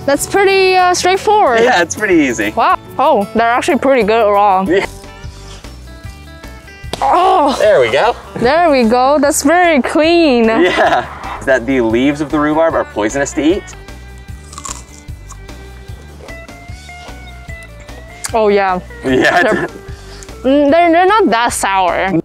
That's pretty straightforward. Yeah, it's pretty easy. Wow. Oh, they're actually pretty good raw. Yeah. Oh, There we go. there we go. That's very clean. Yeah. Is that the leaves of the rhubarb are poisonous to eat? Oh yeah. Yeah. They're not that sour.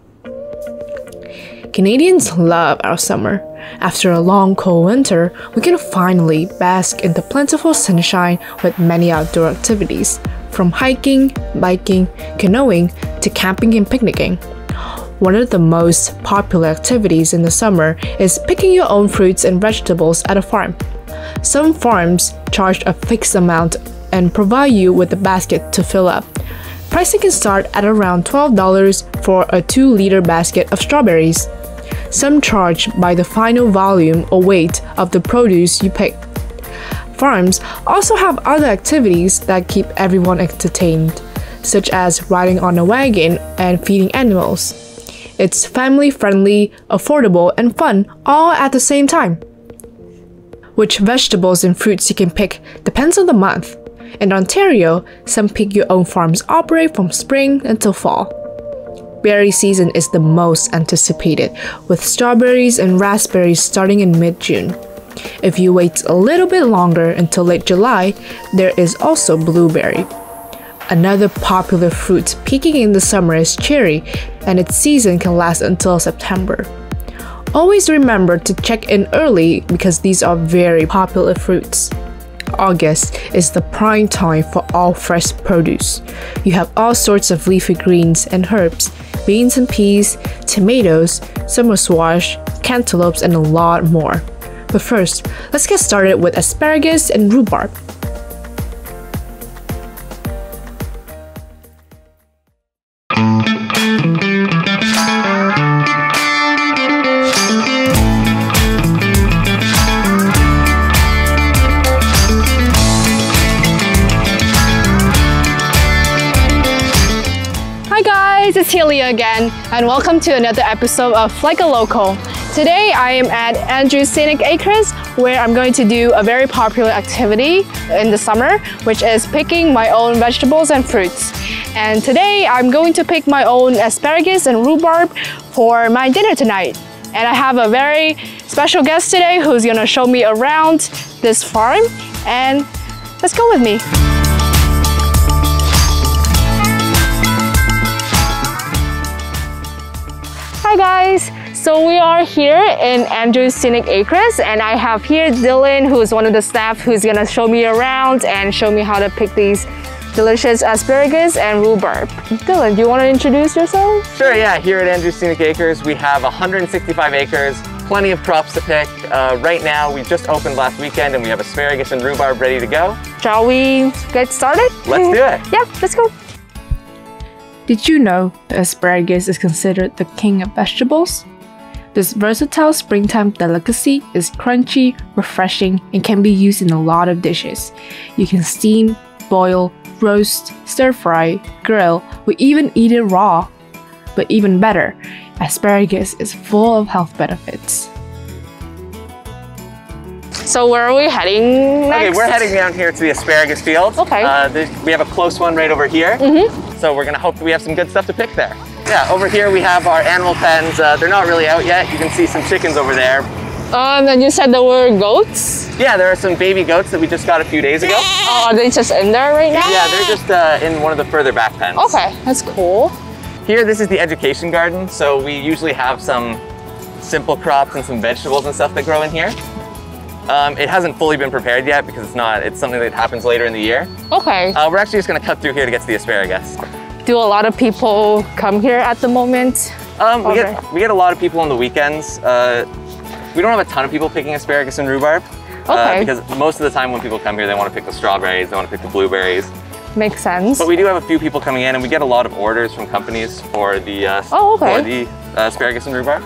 Canadians love our summer. After a long cold winter, we can finally bask in the plentiful sunshine with many outdoor activities, from hiking, biking, canoeing, to camping and picnicking. One of the most popular activities in the summer is picking your own fruits and vegetables at a farm. Some farms charge a fixed amount and provide you with a basket to fill up. Pricing can start at around $12 for a 2-liter basket of strawberries. Some charge by the final volume or weight of the produce you pick. Farms also have other activities that keep everyone entertained, such as riding on a wagon and feeding animals. It's family-friendly, affordable, and fun all at the same time. Which vegetables and fruits you can pick depends on the month. In Ontario, some pick your own farms operate from spring until fall. Berry season is the most anticipated, with strawberries and raspberries starting in mid-June. If you wait a little bit longer until late July, there is also blueberry. Another popular fruit peaking in the summer is cherry, and its season can last until September. Always remember to check in early because these are very popular fruits. August is the prime time for all fresh produce. You have all sorts of leafy greens and herbs, beans and peas, tomatoes, summer squash, cantaloupes, and a lot more. But first, let's get started with asparagus and rhubarb. It's Helia again, and welcome to another episode of Like a Local. Today I am at Andrews Scenic Acres, where I'm going to do a very popular activity in the summer, which is picking my own vegetables and fruits. And today I'm going to pick my own asparagus and rhubarb for my dinner tonight. And I have a very special guest today who's gonna show me around this farm, and let's go with me. Hi guys! So we are here in Andrews Scenic Acres, and I have here Dylan, who is one of the staff who's gonna show me around and show me how to pick these delicious asparagus and rhubarb. Dylan, do you want to introduce yourself? Sure, yeah. Here at Andrews Scenic Acres, we have 165 acres, plenty of crops to pick. Right now, we just opened last weekend and we have asparagus and rhubarb ready to go. Shall we get started? Let's do it. Yeah, let's go. Did you know the asparagus is considered the king of vegetables? This versatile springtime delicacy is crunchy, refreshing, and can be used in a lot of dishes. You can steam, boil, roast, stir-fry, grill, or even eat it raw. But even better, asparagus is full of health benefits. So where are we heading next? Okay, we're heading down here to the Asparagus Fields. Okay. We have a close one right over here. So we're gonna hope that we have some good stuff to pick there. Yeah, over here we have our animal pens. They're not really out yet. You can see some chickens over there. And you said there were goats? Yeah, there are some baby goats that we just got a few days ago. Oh, are they just in there right now? Yeah, they're just in one of the further back pens. Okay, that's cool. Here, this is the education garden. So we usually have some simple crops and some vegetables and stuff that grow in here. It hasn't fully been prepared yet because it's something that happens later in the year. Okay. We're actually just gonna cut through here to get to the asparagus. Do a lot of people come here at the moment? We get a lot of people on the weekends. We don't have a ton of people picking asparagus and rhubarb. Because most of the time when people come here, they want to pick the strawberries, they want to pick the blueberries. Makes sense. But we do have a few people coming in, and we get a lot of orders from companies for the asparagus and rhubarb.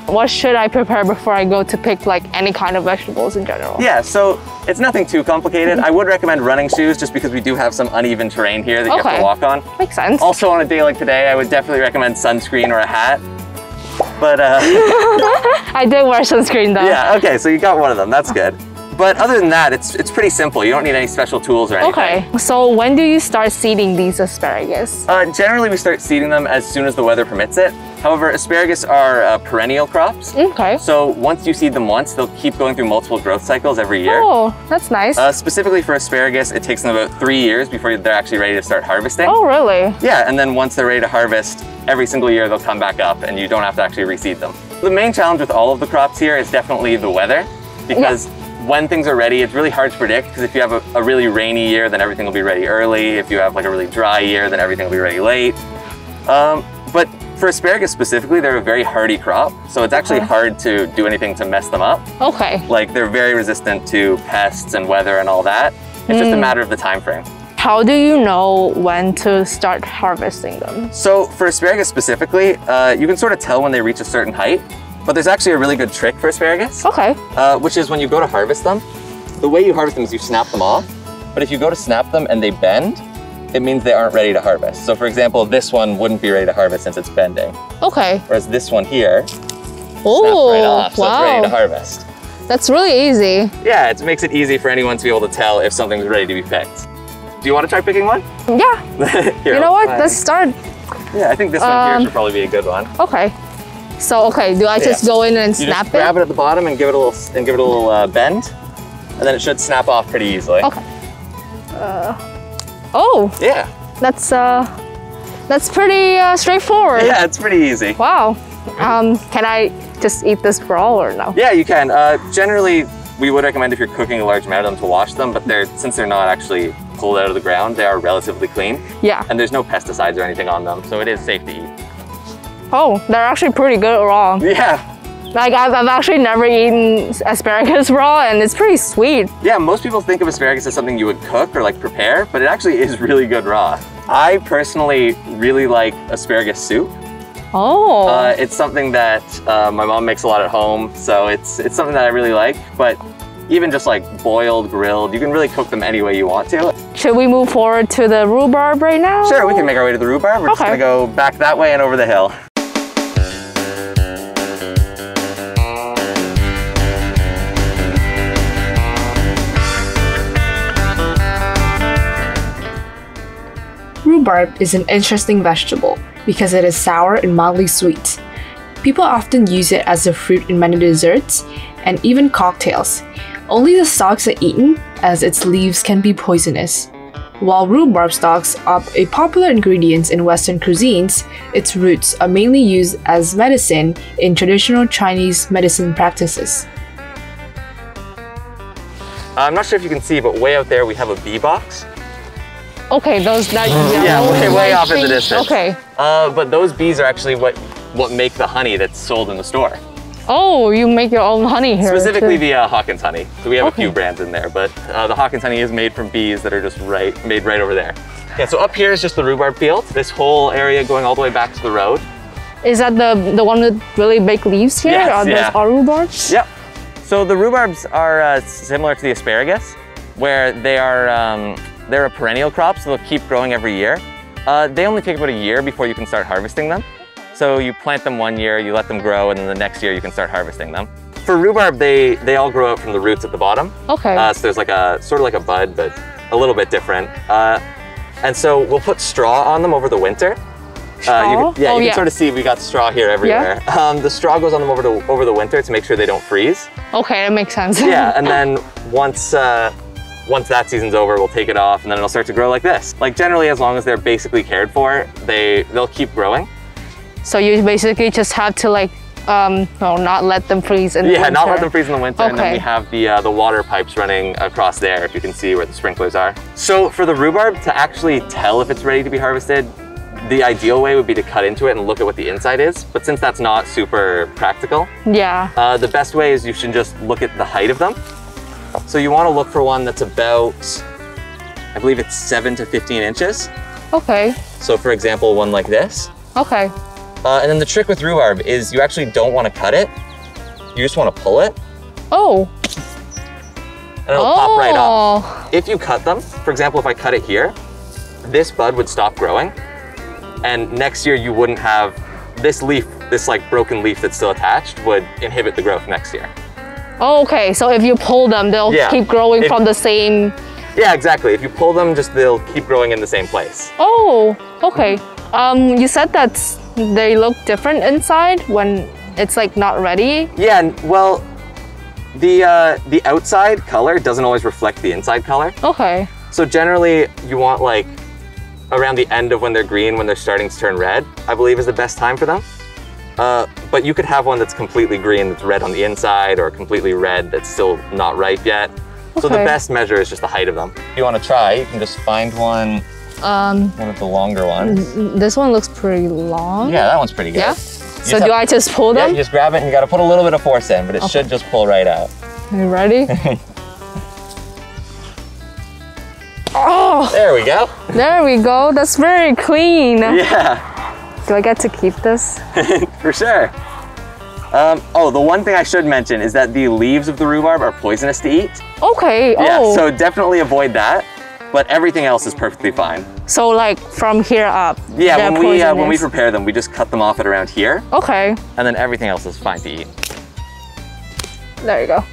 What should I prepare before I go to pick like any kind of vegetables in general? Yeah, so it's nothing too complicated. I would recommend running shoes just because we do have some uneven terrain here that you have to walk on. Makes sense. Also on a day like today, I would definitely recommend sunscreen or a hat. But I did wear sunscreen though. Yeah, okay, so you got one of them, that's good. But other than that, it's pretty simple. You don't need any special tools or anything. Okay, so when do you start seeding these asparagus? Generally, we start seeding them as soon as the weather permits it. However, asparagus are perennial crops. Okay. So once you seed them once, they'll keep going through multiple growth cycles every year. Oh, that's nice. Specifically for asparagus, it takes them about 3 years before they're actually ready to start harvesting. Oh, really? Yeah, and then once they're ready to harvest, every single year they'll come back up and you don't have to actually reseed them. The main challenge with all of the crops here is definitely the weather, because when things are ready, it's really hard to predict, because if you have a really rainy year, then everything will be ready early. If you have like a really dry year, then everything will be ready late. But for asparagus specifically, they're a very hardy crop, so it's actually hard to do anything to mess them up. Okay. Like, they're very resistant to pests and weather and all that. It's just a matter of the time frame. How do you know when to start harvesting them? So for asparagus specifically, you can sort of tell when they reach a certain height, but there's actually a really good trick for asparagus. Okay. Which is when you go to harvest them, the way you harvest them is you snap them off, but if you go to snap them and they bend, it means they aren't ready to harvest. So for example, this one wouldn't be ready to harvest since it's bending. Okay. Whereas this one here, snaps Oh, right off, so it's ready to harvest. That's really easy. Yeah, it makes it easy for anyone to be able to tell if something's ready to be picked. Do you want to try picking one? Yeah. Here, you know what? Let's start. Yeah, I think this one here should probably be a good one. Okay. So, okay, do I just go in and snap just grab it at the bottom and give it a little bend, and then it should snap off pretty easily. Okay. Oh. Yeah. That's pretty straightforward. Yeah, it's pretty easy. Wow. Can I just eat this raw or no? Yeah, you can. Generally, we would recommend if you're cooking a large amount of them to wash them, but since they're not actually pulled out of the ground, they are relatively clean. Yeah. And there's no pesticides or anything on them, so it is safe to eat. Oh, they're actually pretty good raw. Yeah. Like, I've actually never eaten asparagus raw, and it's pretty sweet. Yeah, most people think of asparagus as something you would cook or like prepare, but it actually is really good raw. I personally really like asparagus soup. Oh. It's something that my mom makes a lot at home, so it's something that I really like, but even just like boiled, grilled, you can really cook them any way you want to. Should we move forward to the rhubarb right now? Sure, we can make our way to the rhubarb. We're just gonna go back that way and over the hill. Rhubarb is an interesting vegetable because it is sour and mildly sweet. People often use it as a fruit in many desserts and even cocktails. Only the stalks are eaten, as its leaves can be poisonous. While rhubarb stalks are a popular ingredient in Western cuisines, its roots are mainly used as medicine in traditional Chinese medicine practices. I'm not sure if you can see, but way out there we have a bee box. Okay, those that Yeah, way off in the distance. Okay. But those bees are actually what make the honey that's sold in the store. Oh, you make your own honey here. Specifically too. the Hawkins honey. So we have a few brands in there, but the Hawkins honey is made from bees that are just made right over there. Yeah, so up here is just the rhubarb field. This whole area going all the way back to the road. Is that the one with really big leaves here? Yes, Are those all rhubarbs? Yep. So the rhubarbs are similar to the asparagus, where they're a perennial crop, so they'll keep growing every year. They only take about a year before you can start harvesting them. So you plant them one year, you let them grow, and then the next year you can start harvesting them. For rhubarb, they all grow out from the roots at the bottom. Okay. So there's like sort of like a bud, but a little bit different. And so we'll put straw on them over the winter. Straw? You can sort of see we got straw here everywhere. Yeah. The straw goes on them over the winter to make sure they don't freeze. Okay, that makes sense. Yeah, and then once that season's over, we'll take it off, and then it'll start to grow like this. Like generally, as long as they're basically cared for, they'll keep growing. So you basically just have to like, not let them freeze in the winter. Yeah, not let them freeze in the winter, okay. And then we have the water pipes running across there, if you can see where the sprinklers are. So for the rhubarb, to actually tell if it's ready to be harvested, the ideal way would be to cut into it and look at what the inside is. But since that's not super practical, the best way is you should just look at the height of them. So you want to look for one that's about, I believe it's 7 to 15 inches. Okay. So for example, one like this. Okay. And then the trick with rhubarb is you actually don't want to cut it. You just want to pull it. Oh. And it'll pop right off. If you cut them, for example, if I cut it here, this bud would stop growing. And next year you wouldn't have this leaf, this like broken leaf that's still attached would inhibit the growth next year. Oh, okay. So if you pull them, they'll keep growing from the same... Yeah, exactly. If you pull them, they'll keep growing in the same place. Oh, okay. You said that they look different inside when it's like not ready. Yeah, well, the outside color doesn't always reflect the inside color. Okay. So generally, you want like around the end of when they're green, when they're starting to turn red, I believe is the best time for them. But you could have one that's completely green that's red on the inside, or completely red that's still not ripe yet. Okay. So the best measure is just the height of them. If you want to try, you can just find one of the longer ones. This one looks pretty long. Yeah, that one's pretty good. Yeah? So do I just pull them? Yeah, you just grab it and you got to put a little bit of force in, but it should just pull right out. Are you ready? Oh! There we go. There we go. That's very clean. Yeah. Do I get to keep this? For sure. Oh, the one thing I should mention is that the leaves of the rhubarb are poisonous to eat. Okay. Yeah, so definitely avoid that. But everything else is perfectly fine. So like from here up? Yeah, when we prepare them, we just cut them off at around here. Okay. And then everything else is fine to eat. There you go.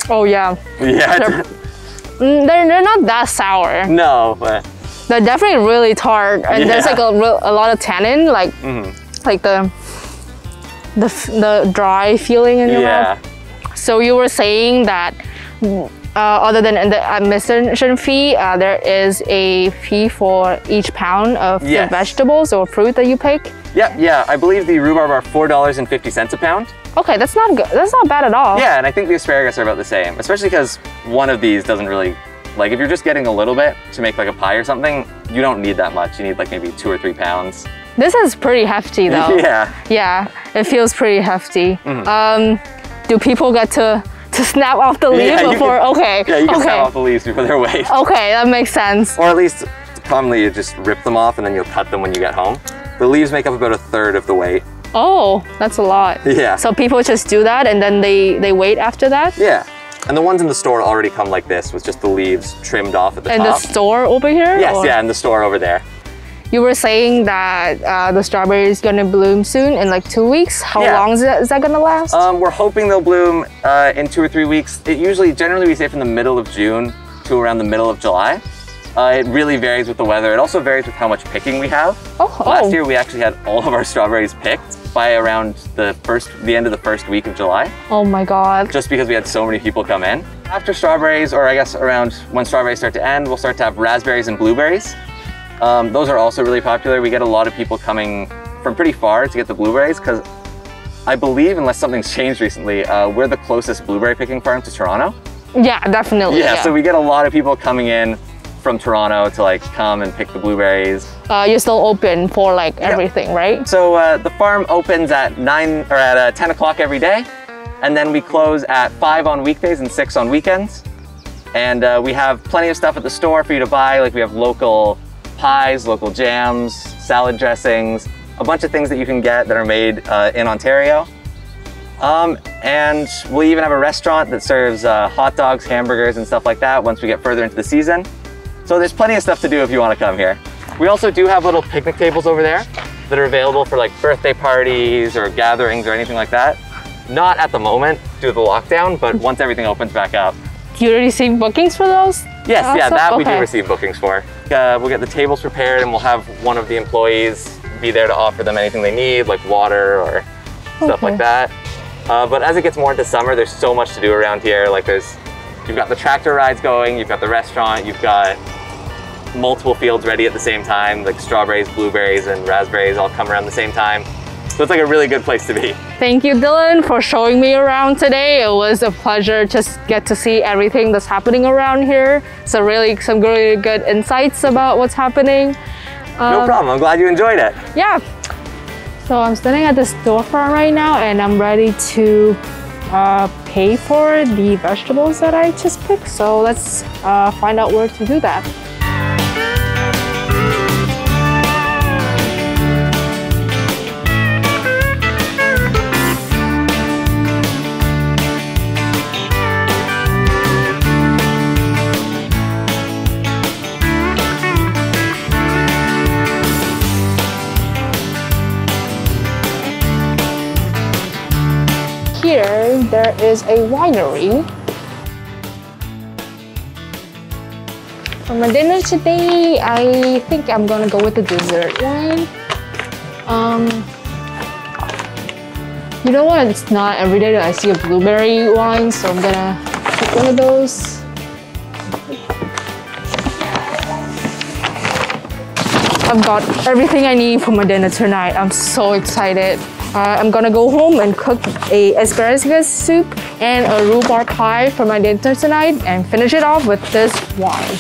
Oh yeah. Yeah. They're not that sour. No, but they're definitely really tart, and there's like a lot of tannin, like like the dry feeling in your mouth. So you were saying that other than the admission fee, there is a fee for each pound of the vegetables or fruit that you pick? Yeah, I believe the rhubarb are $4.50 a pound. Okay, that's not good. That's not bad at all. Yeah, and I think the asparagus are about the same, especially because one of these doesn't really, like if you're just getting a little bit to make like a pie or something, you don't need that much. You need like maybe 2 or 3 pounds. This is pretty hefty though. Yeah. Yeah, it feels pretty hefty. Do people get to snap off the leaf before? Yeah, you can snap off the leaves before they're weighed. Okay, that makes sense. Or at least commonly you just rip them off and then you'll cut them when you get home. The leaves make up about 1/3 of the weight. Oh, that's a lot. Yeah. So people just do that and then they wait after that? Yeah. And the ones in the store already come like this with just the leaves trimmed off at the top. In the store over here? Yes, yeah, in the store over there. You were saying that the strawberry is gonna bloom soon in like 2 weeks. How long is that gonna last? We're hoping they'll bloom in 2 or 3 weeks. Generally we say from the middle of June to around the middle of July. It really varies with the weather. It also varies with how much picking we have. Last year we actually had all of our strawberries picked by around the end of the first week of July. Oh my God. Just because we had so many people come in. After strawberries, or I guess around when strawberries start to end, we'll start to have raspberries and blueberries. Those are also really popular. We get a lot of people coming from pretty far to get the blueberries because I believe, unless something's changed recently, we're the closest blueberry picking farm to Toronto. Yeah, definitely. Yeah, so we get a lot of people coming in from Toronto to like come and pick the blueberries. You're still open for like everything, right? So the farm opens at 10 o'clock every day, and then we close at 5 on weekdays and 6 on weekends. And we have plenty of stuff at the store for you to buy. Like we have local pies, local jams, salad dressings, a bunch of things that you can get that are made in Ontario. And we even have a restaurant that serves hot dogs, hamburgers, and stuff like that once we get further into the season. So there's plenty of stuff to do if you want to come here. We also do have little picnic tables over there that are available for like birthday parties or gatherings or anything like that. Not at the moment due to the lockdown, but once everything opens back up. Do you receive bookings for those? Yes, yeah, that we do receive bookings for. We'll get the tables prepared and we'll have one of the employees be there to offer them anything they need, like water or stuff like that. But as it gets more into summer, there's so much to do around here. Like you've got the tractor rides going, you've got the restaurant, you've got multiple fields ready at the same time, like strawberries, blueberries, and raspberries all come around the same time. So it's like a really good place to be. Thank you, Dylan, for showing me around today. It was a pleasure to get to see everything that's happening around here. So really, some really good insights about what's happening. No problem, I'm glad you enjoyed it. Yeah. So I'm standing at the storefront right now and I'm ready to pay for the vegetables that I just picked. So let's find out where to do that. here there is a winery. For my dinner today, I think I'm gonna go with the dessert one. You know what? It's not every day that I see a blueberry wine, so I'm gonna pick one of those. I've got everything I need for my dinner tonight. I'm so excited. I'm gonna go home and cook a asparagus soup and a rhubarb pie for my dinner tonight and finish it off with this wine.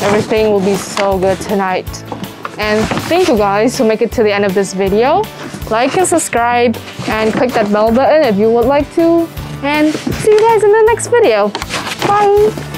Everything will be so good tonight. And thank you guys who make it to the end of this video. Like and subscribe and click that bell button if you would like to. And see you guys in the next video. Bye!